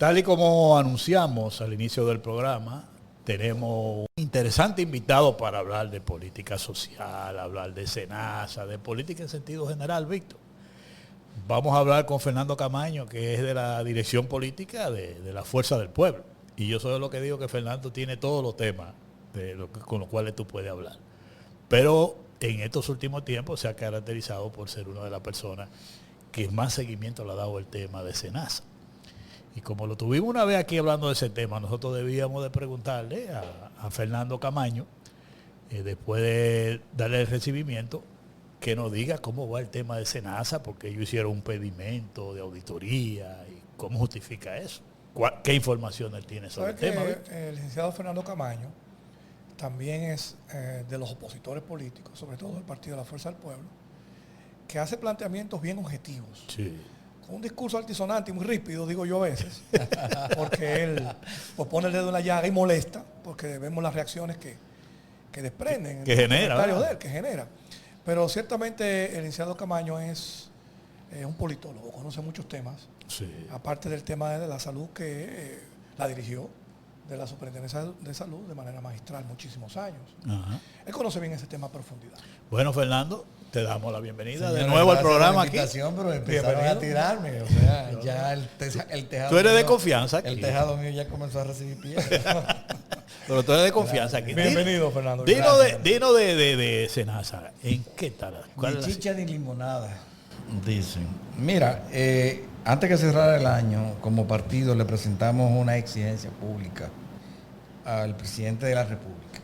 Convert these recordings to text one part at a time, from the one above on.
Tal y como anunciamos al inicio del programa, tenemos un interesante invitado para hablar de política social, hablar de SENASA, de política en sentido general, Víctor. Vamos a hablar con Fernando Camaño, que es de la dirección política de la Fuerza del Pueblo. Y yo soy lo que digo que Fernando tiene todos los temas con los cuales tú puedes hablar. Pero en estos últimos tiempos se ha caracterizado por ser una de las personas que más seguimiento le ha dado el tema de SENASA. Y como lo tuvimos una vez aquí hablando de ese tema, nosotros debíamos de preguntarle a Fernando Camaño, después de darle el recibimiento, que nos diga cómo va el tema de SENASA, porque ellos hicieron un pedimento de auditoría y cómo justifica eso. ¿Qué información él tiene sobre el tema? El licenciado Fernando Camaño también es de los opositores políticos, sobre todo del Partido de la Fuerza del Pueblo, que hace planteamientos bien objetivos. Sí. Con un discurso altisonante y muy rípido, digo yo a veces, porque él pues, pone el dedo en la llaga y molesta, porque vemos las reacciones que desprenden. Que genera. De él, que genera. Pero ciertamente el licenciado Camaño es un politólogo, conoce muchos temas, sí. Aparte del tema de la salud que la dirigió de la Superintendencia de Salud de manera magistral muchísimos años. Ajá. Él conoce bien ese tema a profundidad. Bueno, Fernando, te damos la bienvenida. Señora, de nuevo al programa aquí. Pero empezaron Bienvenido. a tirarme, o sea, ya el tejado. Tú eres de mío, confianza aquí. El tejado mío ya comenzó a recibir piedras. Pero tú eres de confianza aquí. Bienvenido, Fernando. Dinos de SENASA. ¿En qué tal? Ni chicha ni limonada, dicen. Mira, antes que cerrara el año, como partido le presentamos una exigencia pública al presidente de la República,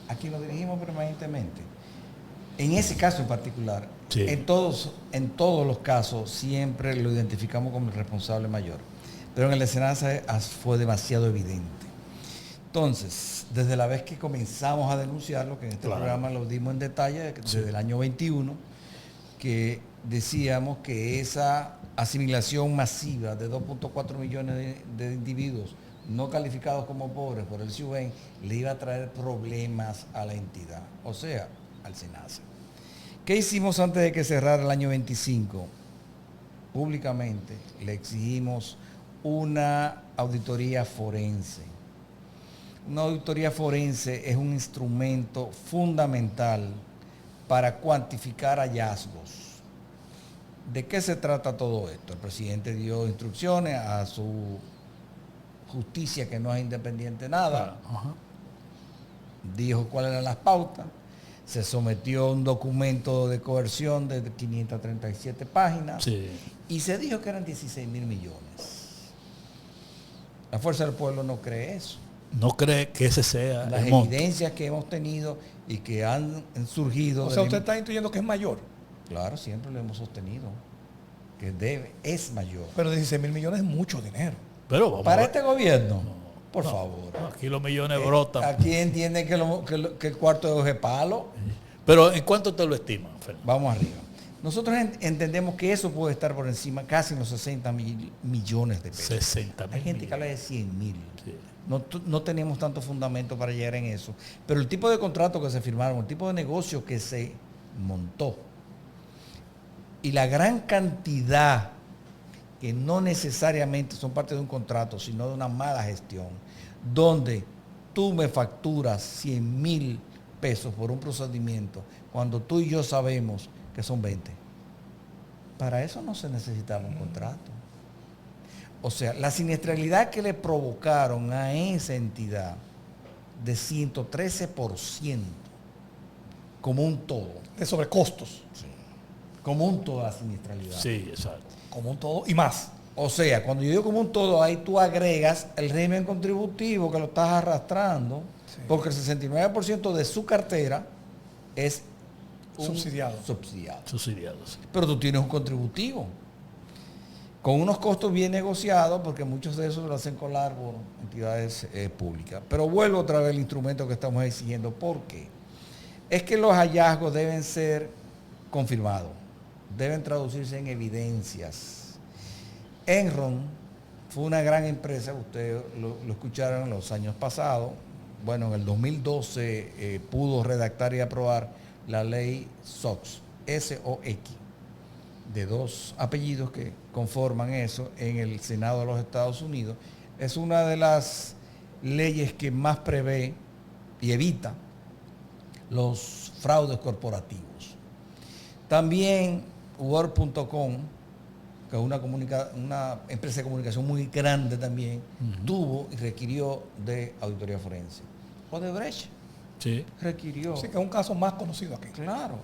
a quien lo dirigimos permanentemente. En ese caso en particular, sí. en todos los casos siempre lo identificamos como el responsable mayor, pero en el de SENASA fue demasiado evidente. Entonces, desde la vez que comenzamos a denunciarlo, que en este programa lo dimos en detalle desde el año 21, que decíamos que esa asimilación masiva de 2.4 millones de individuos no calificados como pobres por el CIUBEN le iba a traer problemas a la entidad, o sea, al SENASA. ¿Qué hicimos antes de que cerrara el año 25? Públicamente le exigimos una auditoría forense. Una auditoría forense es un instrumento fundamental para cuantificar hallazgos. ¿De qué se trata todo esto? El presidente dio instrucciones a su justicia, que no es independiente nada. Ajá. Dijo cuáles eran las pautas. Se sometió un documento de coerción de 537 páginas. Sí. Y se dijo que eran 16 mil millones. La Fuerza del Pueblo no cree eso. ¿No cree que ese sea Las el monto? evidencias que hemos tenido y que han surgido... O sea, usted está intuyendo que es mayor. Claro, siempre lo hemos sostenido. Que es mayor. Pero 16 mil millones es mucho dinero. Pero vamos Para a ver. este gobierno, por favor. Aquí los millones brotan. Aquí entienden que el cuarto es palo. Pero ¿en cuánto te lo estiman, Fernando? Vamos arriba. Nosotros entendemos que eso puede estar por encima casi en los 60 millones de pesos. 60 mil. Hay gente que habla de 100 mil. Sí. No tenemos tanto fundamento para llegar en eso. Pero el tipo de contrato que se firmaron, el tipo de negocio que se montó y la gran cantidad que no necesariamente son parte de un contrato, sino de una mala gestión, donde tú me facturas 100 mil pesos por un procedimiento, cuando tú y yo sabemos que son 20. Para eso no se necesitaba un contrato. O sea, la siniestralidad que le provocaron a esa entidad de 113%, como un todo. De sobrecostos. Sí. Como un todo la siniestralidad. Sí, exacto. Como un todo y más. O sea, cuando yo digo como un todo, ahí tú agregas el régimen contributivo que lo estás arrastrando, sí. Porque el 69% de su cartera es subsidiado. Subsidiado, sí. Pero tú tienes un contributivo con unos costos bien negociados, porque muchos de esos lo hacen colar por entidades públicas. Pero vuelvo otra vez al instrumento que estamos exigiendo. ¿Por qué? Es que los hallazgos deben ser confirmados, deben traducirse en evidencias. Enron fue una gran empresa, ustedes lo escucharon en los años pasados. Bueno, en el 2012 pudo redactar y aprobar la ley SOX, SOX, de dos apellidos que conforman eso en el Senado de los Estados Unidos. Es una de las leyes que más prevé y evita los fraudes corporativos. También Word.com, que es una empresa de comunicación muy grande también, tuvo y requirió de auditoría forense. Odebrecht requirió. Sí, que es un caso más conocido aquí. Claro,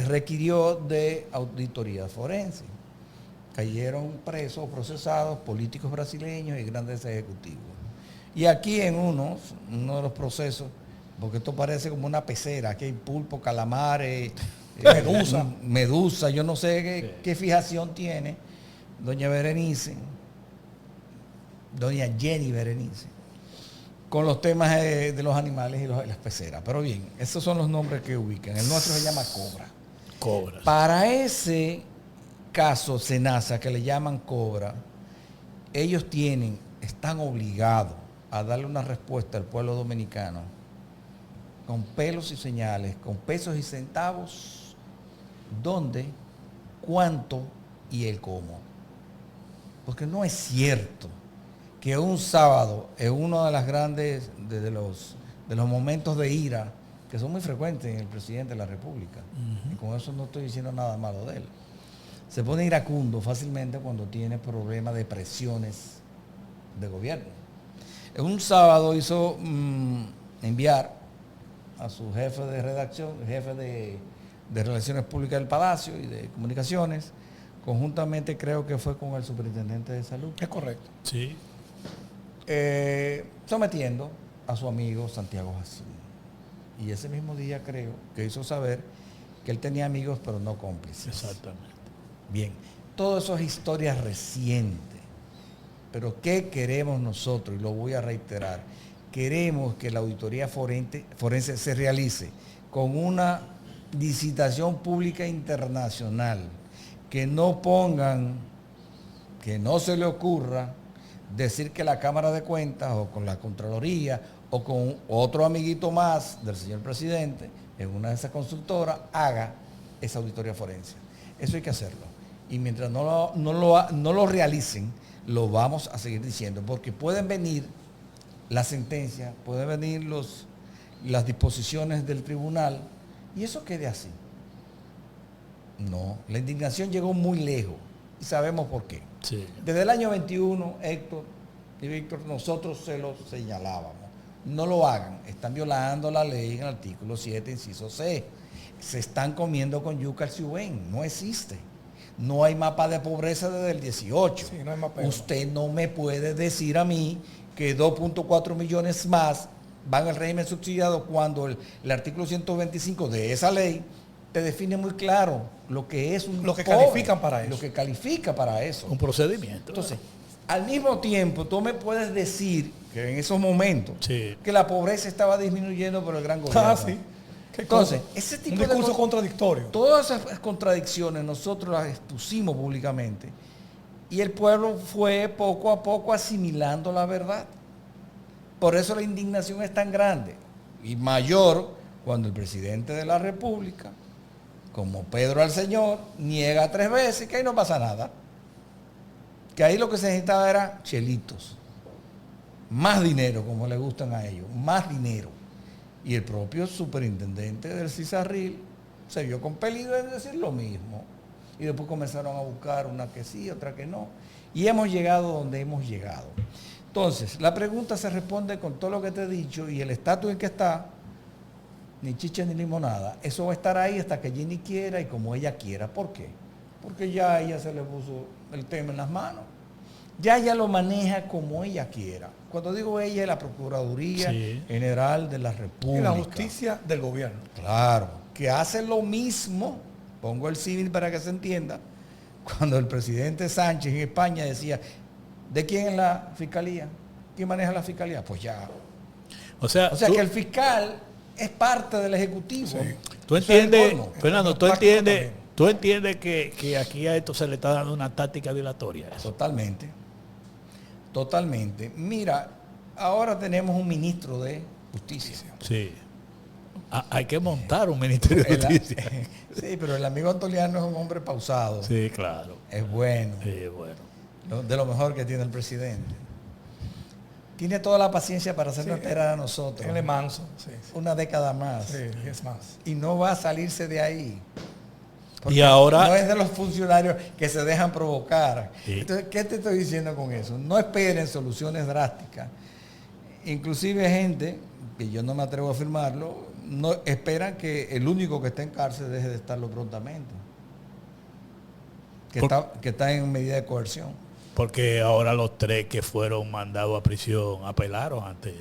requirió de auditoría forense. Cayeron presos, procesados, políticos brasileños y grandes ejecutivos. Y aquí en uno de los procesos, porque esto parece como una pecera, aquí hay pulpo, calamares, medusa, yo no sé qué fijación tiene doña Jenny Berenice, con los temas de los animales y las peceras. Pero bien, esos son los nombres que ubican. El nuestro se llama Cobra. Cobra. Para ese caso Senasa, que le llaman Cobra, ellos están obligados a darle una respuesta al pueblo dominicano con pelos y señales, con pesos y centavos, dónde, cuánto y el cómo. Porque no es cierto que un sábado, en uno de las grandes, de los momentos de ira, que son muy frecuentes en el presidente de la República, y con eso no estoy diciendo nada malo de él, se pone iracundo fácilmente cuando tiene problemas de presiones de gobierno. En un sábado hizo enviar a su jefe de redacción, jefe de Relaciones Públicas del Palacio y de Comunicaciones, conjuntamente creo que fue con el superintendente de salud. Es correcto. Sí. Sometiendo a su amigo Santiago Jacín. Y ese mismo día creo que hizo saber que él tenía amigos pero no cómplices. Exactamente. Bien, todo eso es historia reciente. Pero ¿qué queremos nosotros? Y lo voy a reiterar. Queremos que la auditoría forense se realice con una licitación pública internacional, que no se le ocurra decir que la Cámara de Cuentas o con la Contraloría o con otro amiguito más del señor presidente en una de esas consultoras haga esa auditoría forense. Eso hay que hacerlo. Y mientras no lo realicen, lo vamos a seguir diciendo, porque pueden venir la sentencia, pueden venir las disposiciones del tribunal y eso quede así. No, la indignación llegó muy lejos y sabemos por qué. Sí. Desde el año 21, Héctor y Víctor, nosotros se lo señalábamos. No lo hagan, están violando la ley en el artículo 7, inciso C. Se están comiendo con yuca al ciubén, no existe. No hay mapa de pobreza desde el 18. Sí, no hay mapa. Usted no me puede decir a mí que 2.4 millones más van al régimen subsidiado cuando el artículo 125 de esa ley te define muy claro lo que es un lo que pobre, califican para eso. lo que califica para eso. Un procedimiento. Entonces, al mismo tiempo, tú me puedes decir que en esos momentos Sí. que la pobreza estaba disminuyendo por el gran gobierno. Ah, sí. Entonces, ese tipo un de discurso contradictorio. Todas esas contradicciones nosotros las expusimos públicamente y el pueblo fue poco a poco asimilando la verdad. Por eso la indignación es tan grande y mayor cuando el presidente de la República, como Pedro al Señor, niega 3 veces que ahí no pasa nada. Que ahí lo que se necesitaba era chelitos. Más dinero, como le gustan a ellos, más dinero. Y el propio superintendente del CISARRIL se vio compelido en decir lo mismo. Y después comenzaron a buscar una que sí, otra que no. Y hemos llegado donde hemos llegado. Entonces, la pregunta se responde con todo lo que te he dicho y el estatus en que está, ni chicha ni limonada. Eso va a estar ahí hasta que Jenny quiera y como ella quiera. ¿Por qué? Porque ya a ella se le puso el tema en las manos. Ya ella lo maneja como ella quiera. Cuando digo ella, es la Procuraduría General de la República. Y la justicia del gobierno. Claro, que hace lo mismo, pongo el símil para que se entienda, cuando el presidente Sánchez en España decía, ¿de quién es la fiscalía? ¿Quién maneja la fiscalía? Pues ya. O sea que el fiscal es parte del Ejecutivo. Sí. Tú entiendes, Fernando, tú entiendes que aquí a esto se le está dando una táctica dilatoria. Totalmente. Totalmente. Mira, ahora tenemos un ministro de Justicia. Sí. Hay que montar un Ministerio de Justicia. Sí, pero el amigo Antoliano es un hombre pausado. Sí, claro. Es bueno. Sí, bueno. De lo mejor que tiene el presidente. Tiene toda la paciencia para hacernos esperar a nosotros. Él es manso. Sí, sí. Una década más. Sí, es más. Y no va a salirse de ahí. Y ahora... No es de los funcionarios que se dejan provocar. Sí. Entonces, ¿qué te estoy diciendo con eso? No esperen soluciones drásticas. Inclusive gente, que yo no me atrevo a afirmarlo, no esperan que el único que esté en cárcel deje de estarlo prontamente. Que está en medida de coerción. Porque ahora los 3 que fueron mandados a prisión apelaron ante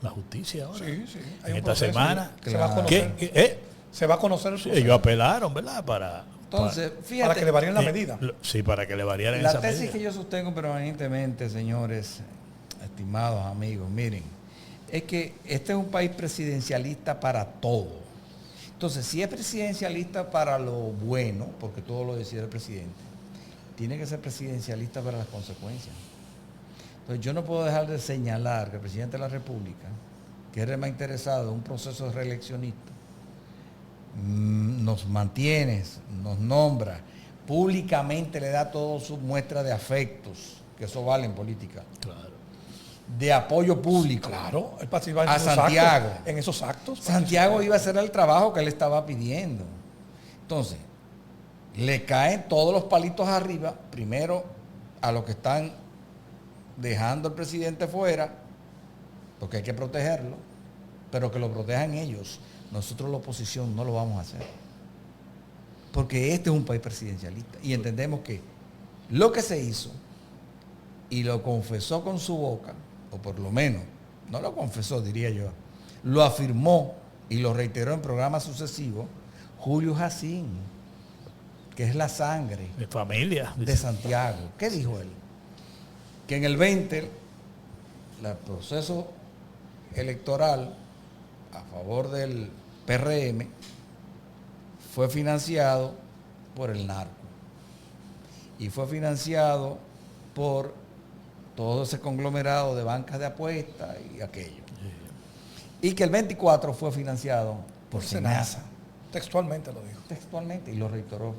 la justicia ahora. Sí, sí. Hay En un esta proceso, semana. se va a conocer. Se va a conocer el Sí, proceso. ellos apelaron, ¿verdad? Entonces, fíjate. Para que le varíen la medida. Sí, para que le variaran La esa tesis medida. que yo sostengo permanentemente, señores, estimados amigos, miren, es que este es un país presidencialista para todo. Entonces, si es presidencialista para lo bueno, porque todo lo decide el presidente, tiene que ser presidencialista para las consecuencias. Entonces, yo no puedo dejar de señalar que el presidente de la República, que es el más interesado en un proceso de reeleccionista, nos mantiene, nos nombra, públicamente le da todas sus muestras de afectos, que eso vale en política, Claro. de apoyo público. Claro, él participa A Santiago. en esos actos. Santiago iba a hacer el trabajo que él estaba pidiendo. Entonces, le caen todos los palitos arriba, primero a los que están dejando al presidente fuera, porque hay que protegerlo, pero que lo protejan ellos. Nosotros la oposición no lo vamos a hacer. Porque este es un país presidencialista y entendemos que lo que se hizo y lo confesó con su boca, o por lo menos, no lo confesó, diría yo, lo afirmó y lo reiteró en programas sucesivos, Julio Jacín, que es la sangre De familia. de Santiago. ¿Qué dijo él? Que en el 20, el proceso electoral a favor del PRM fue financiado por el narco y fue financiado por todo ese conglomerado de bancas de apuestas y aquello. Y que el 24 fue financiado por Senasa. Textualmente lo dijo. Textualmente, y lo reiteró.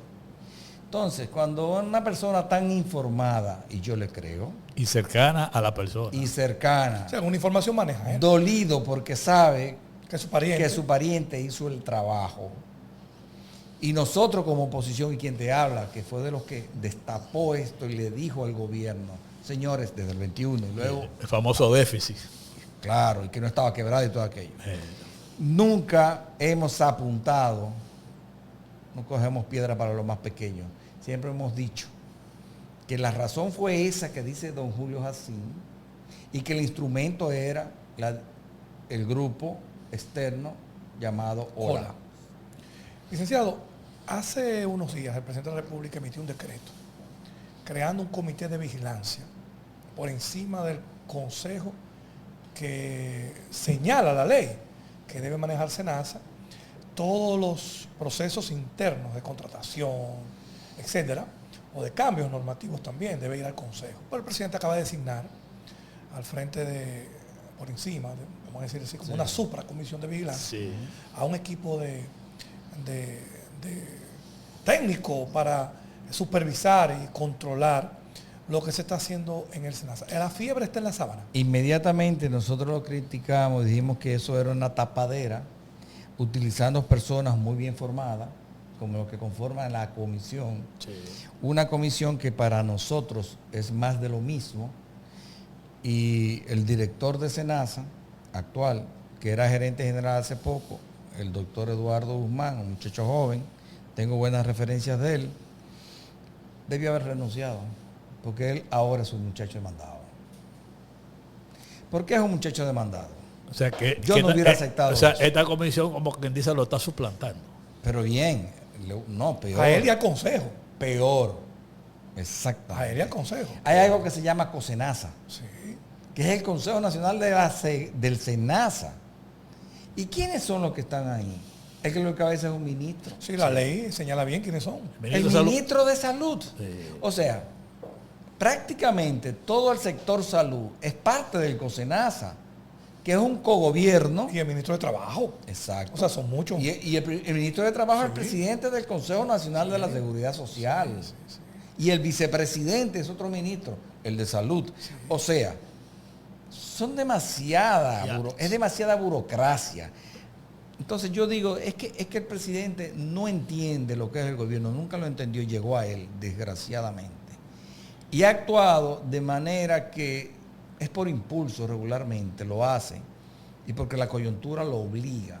Entonces, cuando una persona tan informada, y yo le creo, Y cercana a la persona. y cercana, O sea, una información maneja, ¿eh? dolido porque sabe Que su pariente. que su pariente hizo el trabajo, y nosotros como oposición y quien te habla, que fue de los que destapó esto y le dijo al gobierno, señores, desde el 21, y luego, El famoso déficit. claro, y que no estaba quebrado y todo aquello. Nunca hemos apuntado, no cogemos piedra para los más pequeños, siempre hemos dicho que la razón fue esa que dice don Julio Jacín y que el instrumento era el grupo externo llamado OLA. Licenciado, hace unos días el presidente de la República emitió un decreto creando un comité de vigilancia por encima del consejo que señala la ley que debe manejar Senasa, todos los procesos internos de contratación, etcétera, o de cambios normativos también debe ir al consejo. Pero el presidente acaba de designar al frente de, por encima, vamos a decir así, como una supracomisión de vigilancia, Sí. a un equipo de técnico para supervisar y controlar lo que se está haciendo en el Senasa. La fiebre está en la sábana. Inmediatamente nosotros lo criticamos, dijimos que eso era una tapadera, utilizando personas muy bien formadas, como los que conforman la comisión. Sí. Una comisión que para nosotros es más de lo mismo, y el director de Senasa actual, que era gerente general hace poco, el doctor Eduardo Guzmán, un muchacho joven, tengo buenas referencias de él, debió haber renunciado, porque él ahora es un muchacho demandado. ¿Por qué es un muchacho demandado? O sea que Yo que no hubiera aceptado O sea, eso. esta comisión, como quien dice, lo está suplantando. Pero bien, no, peor. A él y al consejo. Peor. Exacto. A él y al consejo. Hay algo que se llama COSENASA, Sí. que es el Consejo Nacional del SENASA. ¿Y quiénes son los que están ahí? Es que lo que a veces es un ministro. Sí, la ley señala bien quiénes son. El de Salud. ministro de Salud. Sí. O sea, prácticamente todo el sector salud es parte del COSENASA. que es un cogobierno. Y el ministro de Trabajo. Exacto. O sea, son muchos. Y el ministro de Trabajo es el Sí. presidente del Consejo Nacional de la Seguridad Social. Sí, sí. Y el vicepresidente es otro ministro, el de Salud. O sea, son es demasiada burocracia. Entonces yo digo, es que el presidente no entiende lo que es el gobierno, nunca lo entendió y llegó a él, desgraciadamente. Y ha actuado de manera que es por impulso regularmente, lo hace, y porque la coyuntura lo obliga.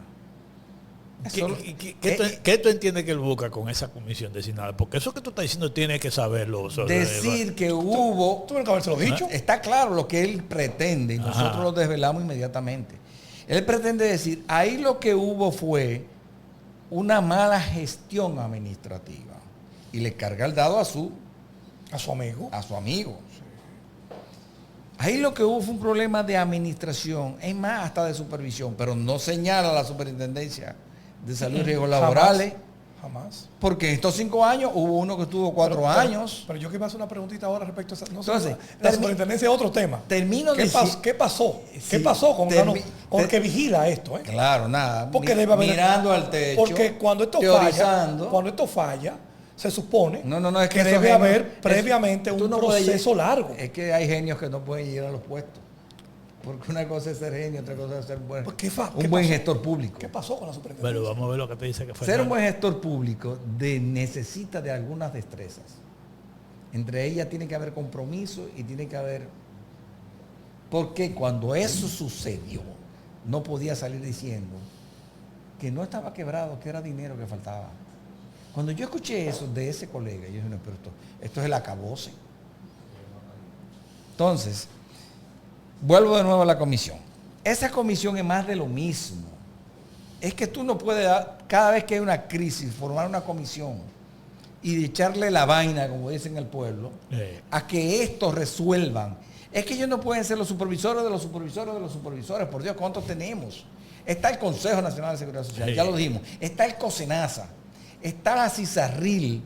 ¿Qué tú entiendes que él busca con esa comisión designada? Porque eso que tú estás diciendo tiene que saberlo. Decir que hubo... Tuve que habérselo dicho. Está claro lo que él pretende y nosotros lo desvelamos inmediatamente. Él pretende decir, ahí lo que hubo fue una mala gestión administrativa. Y le carga el dado a su amigo. Ahí lo que hubo fue un problema de administración, es más, hasta de supervisión, pero no señala la Superintendencia de Salud y Riesgos Laborales. Jamás. Porque en estos 5 años hubo uno que estuvo 4 años. Pero yo quiero hacer una preguntita ahora respecto a esa. No, Entonces, la superintendencia es otro tema. ¿Qué pasó? Sí, ¿Qué pasó con el que vigila esto? Claro, nada. Porque debe haber, mirando al techo. Porque cuando esto falla, se supone es que debe haber previamente un proceso largo. Es que hay genios que no pueden llegar a los puestos. Porque una cosa es ser genio, otra cosa es ser un buen gestor público. ¿Qué pasó con la superintendencia? Bueno, vamos a ver lo que te dice que fue. Ser un buen gestor público necesita de algunas destrezas. Entre ellas tiene que haber compromiso y tiene que haber... Porque cuando eso sucedió, no podía salir diciendo que no estaba quebrado, que era dinero que faltaba. Cuando yo escuché eso de ese colega, yo dije, no, pero esto es el acabose. Entonces, vuelvo de nuevo a la comisión. Esa comisión es más de lo mismo. Es que tú no puedes, cada vez que hay una crisis, formar una comisión y echarle la vaina, como dicen en el pueblo, a que estos resuelvan. Es que ellos no pueden ser los supervisores de los supervisores de los supervisores. Por Dios, ¿cuántos tenemos? Está el Consejo Nacional de Seguridad Social, ya lo dijimos. Está el COSENASA. Está la CISARRIL.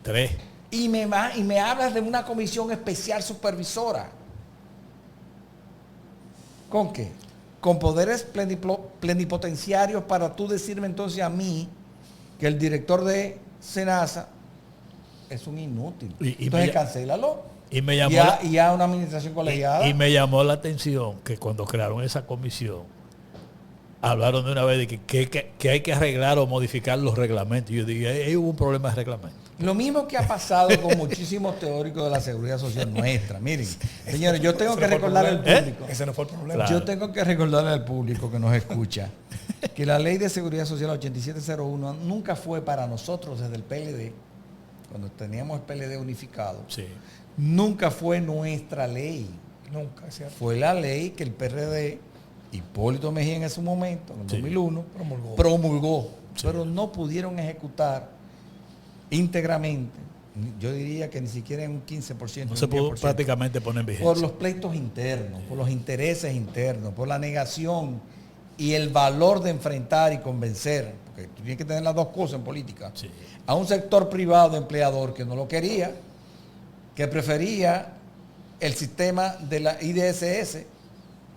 Tres. Y me hablas de una comisión especial supervisora. ¿Con qué? Con poderes plenipotenciarios para tú decirme entonces a mí que el director de SENASA es un inútil. Entonces cancélalo. Y me llamó y a una administración colegiada. Y me llamó la atención que cuando crearon esa comisión hablaron de una vez de que hay que arreglar o modificar los reglamentos. Yo dije, ahí hubo un problema de reglamento. Lo mismo que ha pasado con muchísimos teóricos de la seguridad social nuestra. Miren, señores, yo tengo que recordarle al público. Ese no fue el problema. Claro. Yo tengo que recordarle al público que nos escucha que la ley de seguridad social 8701 nunca fue para nosotros desde el PLD, cuando teníamos el PLD unificado, Sí. nunca fue nuestra ley. Nunca, es cierto. Fue la ley que el PRD, Hipólito Mejía en ese momento, en el 2001, promulgó. Sí. Pero no pudieron ejecutar íntegramente, yo diría que ni siquiera en un 15%. No se pudo prácticamente poner en vigencia. Por los pleitos internos, por los intereses internos, por la negación y el valor de enfrentar y convencer, porque tú tienes que tener las dos cosas en política, Sí. a un sector privado empleador que no lo quería, que prefería el sistema de la IDSS,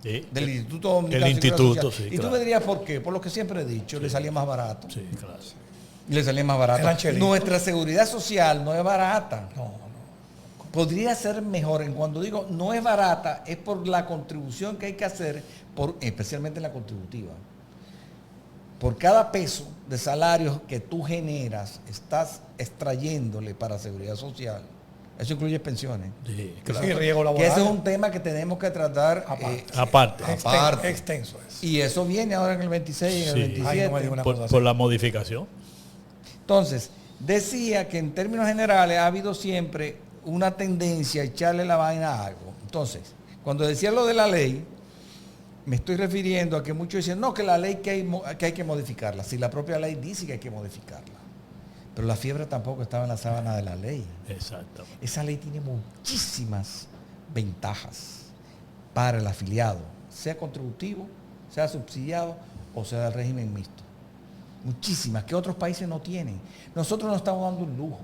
Sí. del Instituto Dominicano El de Seguridad instituto, Social. sí, Y tú claro. me dirías por qué, por lo que siempre he dicho, le salía más barato. Sí, claro. Le salía más barato. Eran chelitos. Nuestra seguridad social no es barata. No. Podría ser mejor. En cuando digo no es barata, es por la contribución que hay que hacer, especialmente en la contributiva. Por cada peso de salario que tú generas, estás extrayéndole para seguridad social. Eso incluye pensiones. Sí, Sí, claro. riesgo Que laboral. ese es un tema que tenemos que tratar Aparte. aparte. Extenso es. Y eso viene ahora en el 26 y en el Sí. 27. Ay, no me diga una cosa así. Por la modificación. Entonces, decía que en términos generales ha habido siempre una tendencia a echarle la vaina a algo. Entonces, cuando decía lo de la ley, me estoy refiriendo a que muchos dicen, no, que la ley que hay que modificarla. Si la propia ley dice que hay que modificarla. Pero la fiebre tampoco estaba en la sábana de la ley. Exactamente. Esa ley tiene muchísimas ventajas para el afiliado, sea contributivo, sea subsidiado o sea del régimen mixto. Muchísimas, que otros países no tienen. Nosotros nos estamos dando un lujo.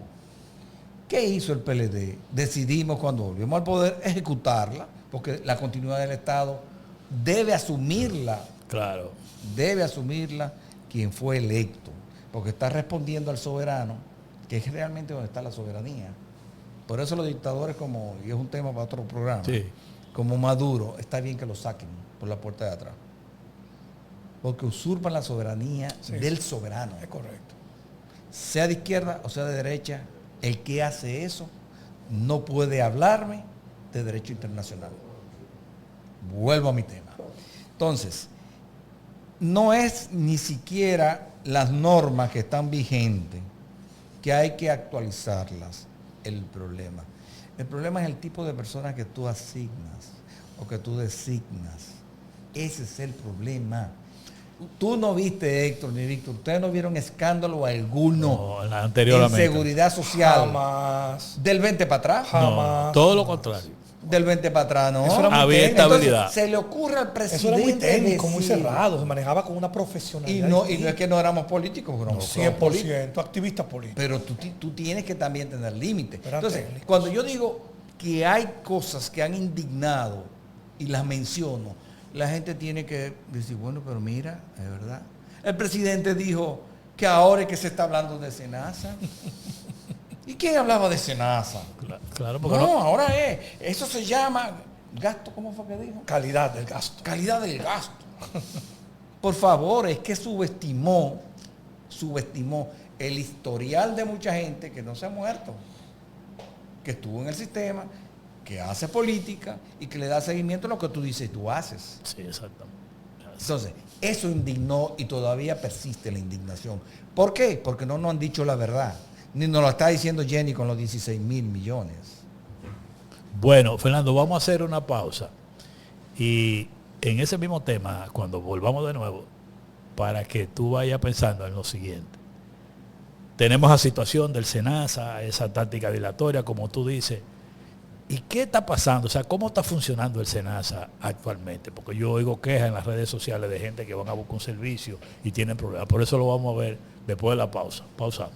¿Qué hizo el PLD? Decidimos cuando volvimos al poder ejecutarla, porque la continuidad del Estado debe asumirla. Claro. Debe asumirla quien fue electo, porque está respondiendo al soberano, que es realmente donde está la soberanía. Por eso los dictadores, como, y es un tema para otro programa, Sí. como Maduro, está bien que lo saquen por la puerta de atrás. Porque usurpan la soberanía del soberano. Es correcto. Sea de izquierda o sea de derecha, el que hace eso no puede hablarme de derecho internacional. Vuelvo a mi tema. Entonces, no es ni siquiera las normas que están vigentes, que hay que actualizarlas, el problema. El problema es el tipo de personas que tú asignas o que tú designas. Ese es el problema. Tú no viste, Héctor ni Víctor, ustedes no vieron escándalo alguno No, anteriormente. en seguridad social. Jamás. Del 20 para atrás. No, Jamás. todo lo contrario. Del 20 para atrás, ¿no? Eso era muy Había técnico. estabilidad. Entonces, se le ocurre al presidente. Eso era muy técnico, muy decir- cerrado, se manejaba con una Y profesionalidad. no es que no éramos políticos, éramos 100%, activistas políticos. pero tú tienes que también tener límites. Pero Entonces, técnicos. cuando yo digo que hay cosas que han indignado y las menciono, la gente tiene que decir, bueno, pero mira, es verdad. El presidente dijo que ahora es que se está hablando de Senasa. ¿Y quién hablaba de Senasa? Claro, porque No, no. ahora eso se llama gasto, ¿cómo fue que dijo? Calidad del gasto. Calidad del gasto. Por favor, es que subestimó el historial de mucha gente que no se ha muerto, que estuvo en el sistema, que hace política y que le da seguimiento a lo que tú dices y tú haces. Sí, exactamente. Entonces, eso indignó y todavía persiste la indignación. ¿Por qué? Porque no nos han dicho la verdad. Ni nos lo está diciendo Jenny con los 16,000 millones. Bueno, Fernando, vamos a hacer una pausa. Y en ese mismo tema, cuando volvamos de nuevo, para que tú vayas pensando en lo siguiente. Tenemos la situación del SENASA, esa táctica dilatoria, como tú dices. ¿Y qué está pasando? O sea, ¿cómo está funcionando el SENASA actualmente? Porque yo oigo quejas en las redes sociales de gente que van a buscar un servicio y tienen problemas. Por eso lo vamos a ver después de la pausa. Pausamos.